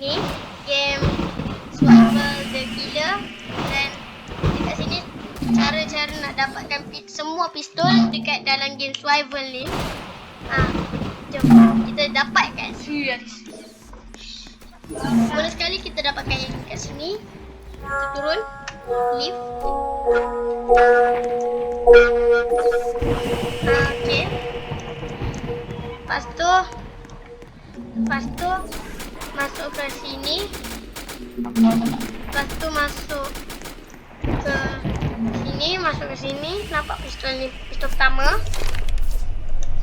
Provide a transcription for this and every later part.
ni game survival the killer, dan dekat sini cara-cara nak dapatkan semua pistol dekat dalam game survival ni. Jom kita dapatkan. Mula sekali kita dapatkan yang dekat sini. Kita turun lift. Okey. Lepas tu masuk ke sini. Lepas tu masuk ke sini, nampak pistol ni, pistol pertama.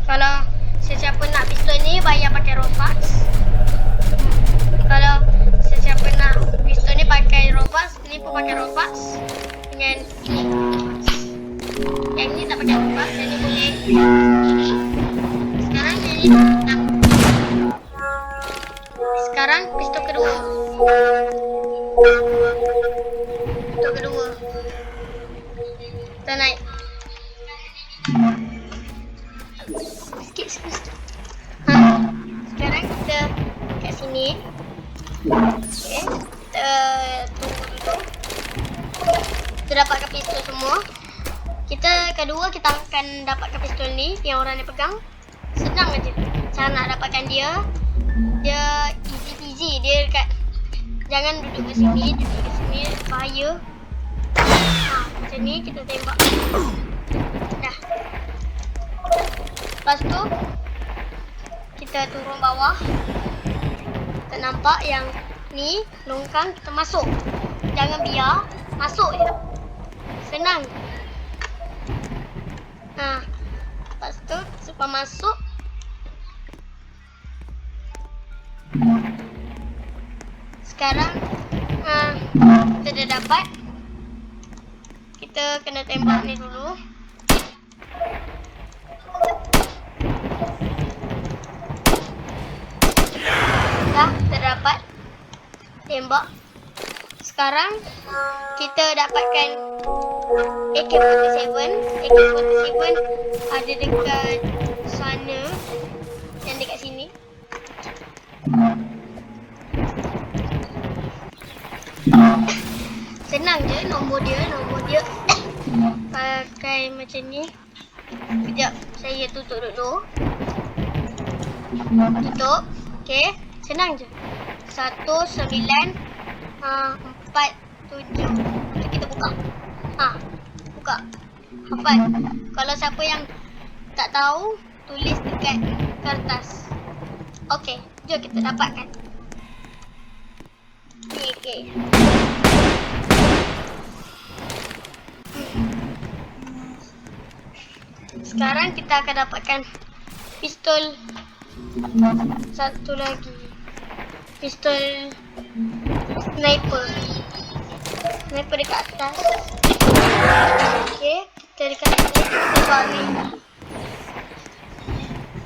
Kalau sesiapa nak pistol ni bayar pakai Robux. Kalau sesiapa nak pistol ni pakai Robux, ni pun pakai Robux. Dengan ini. Yang ni tak pakai Robux, yang ni boleh ini. Sekarang yang ni nak. Sekarang pistol kedua. Kita naik. Sikit. Sekarang kita kat sini. Okay. Kita tunggu dulu. Kita dapatkan pistol semua. Kedua kita akan dapatkan pistol ni yang orang ni pegang. Senang aja. Cara nak dapatkan dia easy peasy. Dia dekat, jangan duduk di sini bahaya. Macam ni kita tembak. Dah. Lepas tu kita turun bawah. Kita nampak yang ni longkang, kita masuk. Jangan biar, masuk je. Senang. Lepas tu sebab masuk, sekarang kita dah dapat. Kita kena tembak ni dulu. Dah, kita dapat tembak. Sekarang kita dapatkan AK-47. AK-47 ada dekat sana, yang dekat sini. Senang je nombor dia pakai macam ni. Sekejap, saya tutup dulu. Tutup. Okey, senang je. 1947. Lepas kita buka. Buka. Hafal. Kalau siapa yang tak tahu, tulis dekat kertas. Okey, jom kita dapatkan. Ni okey. Sekarang kita akan dapatkan pistol satu lagi. Pistol sniper. Sniper dekat atas. Okey, kita dekat sini, kita balik.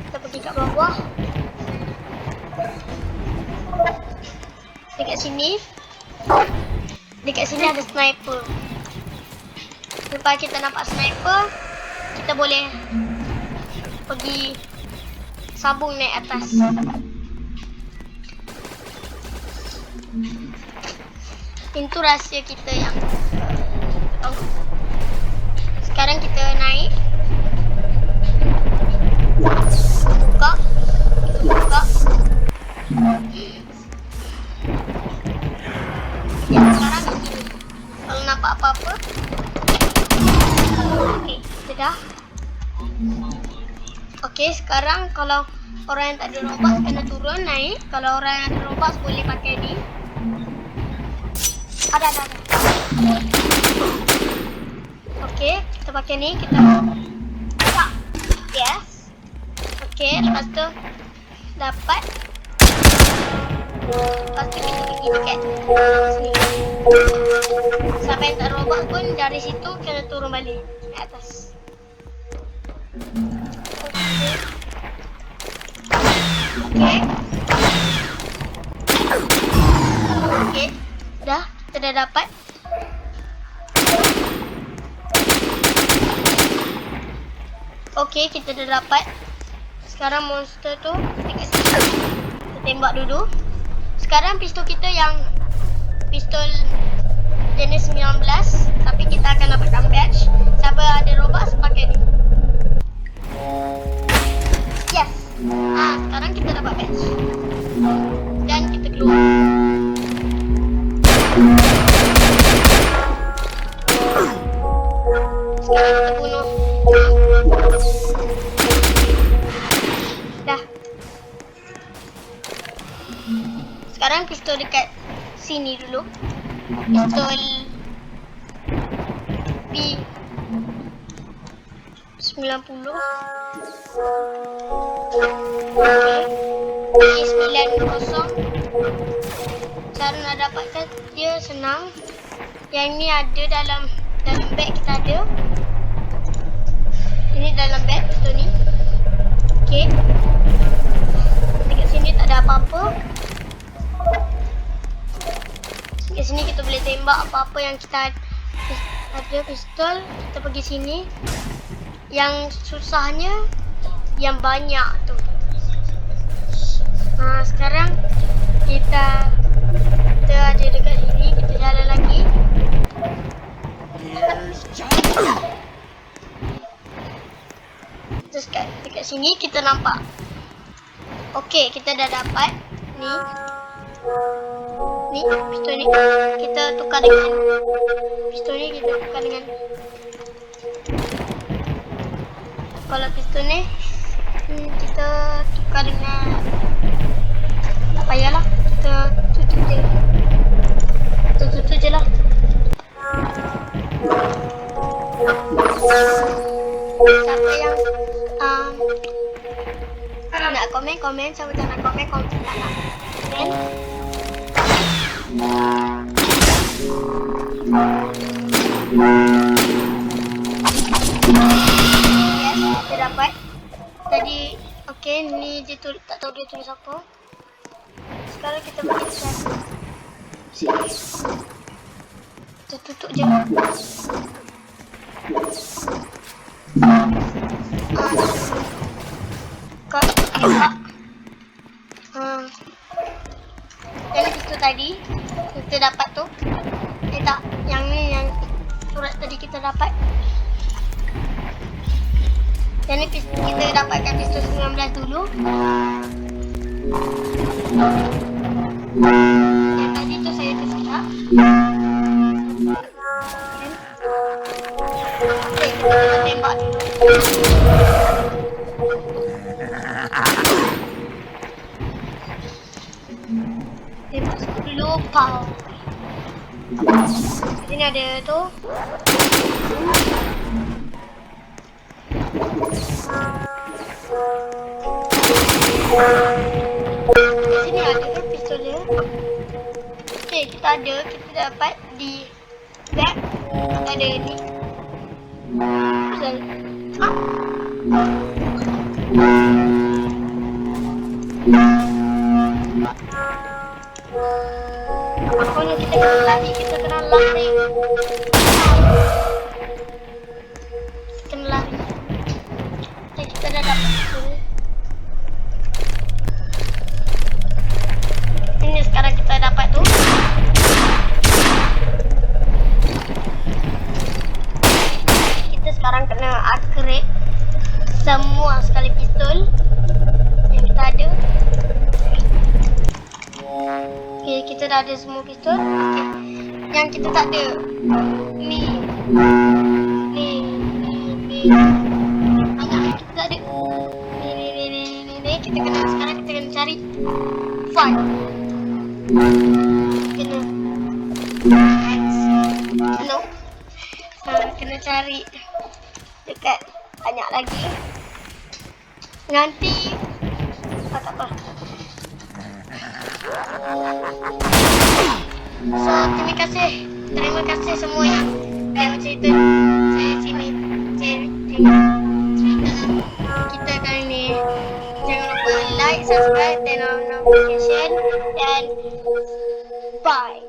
Kita pergi kat bawah. Dekat sini ada sniper. Lepas kita nampak sniper, kita boleh pergi sambung naik atas. Pintu rahsia kita yang sekarang kita naik. Buka. Ya, sekarang begini. Kalau nampak apa-apa. Okey, sudah. Okey, sekarang kalau orang yang tak ada Robux kena turun naik. Kalau orang yang ada Robux boleh pakai ni. Ada. Okey, kita pakai ni, kita buka. Yes. Okey, lepas tu dapat. Lepas tu kita pergi dekat sini. Siapa yang tak Robux pun dari situ kena turun balik ke atas. Okey. Dah, kita dah dapat. Okey, kita dah dapat. Sekarang monster tu dekat sini. Kita tembak dulu. Sekarang pistol kita yang pistol jenis 19, tapi kita akan dapatkan badge. Siapa ada Robux pakai ni. Yes. Sekarang kita dapat badge. Dan kita keluar. Sekarang kita bunuh. Dah. Sekarang pistol dekat sini dulu. Pistol P90. Okay. P90. Cara nak dapatkan dia senang. Yang ni ada dalam bag kita ada. Ini dalam bag pistol ni. Okay. Dekat sini tak ada apa-apa. Dekat sini kita boleh tembak apa-apa yang kita ada pistol. Kita pergi sini. Yang susahnya yang banyak tu. Sekarang kita ada dekat sini. Kita jalan lagi. Terus dekat sini kita nampak. Okey, kita dah dapat ni. Ni pistol ni kita tukar dengan pistol ni kita tukar dengan. Kalau pistol ni kita tukar dengan, tak payahlah, kita tutup je. Kita tutup je lah. Siapa yang nak komen, siapa yang nak komen, tak nak komen. Yes, kita dapat. Tadi, okey, ni dia tulis, tak tahu dia tulis apa. Sekarang kita pergi cek. Kita tutup je. Kak, tembak. Yang itu tadi kita dapat tu. Tak, yang ni yang surat tadi kita dapat. Yang ni kita dapatkan pistol 19 dulu. Yang tadi tu saya tersilap. Okey, kita tembak dulu. Tembak dulu, pow. Sini ada tu. Sini ada pistol dia. Okey, kita dapat di bag. Kita ada ni. Pokoknya kita kena lari. Kita dah dapat tu. Ini sekarang kita dapat tu. Kita sekarang kena upgrade semua sekali pistol yang kita ada. Okay, kita dah ada semua pistol. Okay. Yang kita tak ada ni. Banyak kita tak ada. Ni. Kita kena sekarang kita kena cari fun. Kena cari dekat banyak lagi. Nanti tak apa. So, terima kasih semua yang tengok cerita saya sini. Cerita kita kali ni. Jangan lupa like, subscribe, turn on notification dan bye.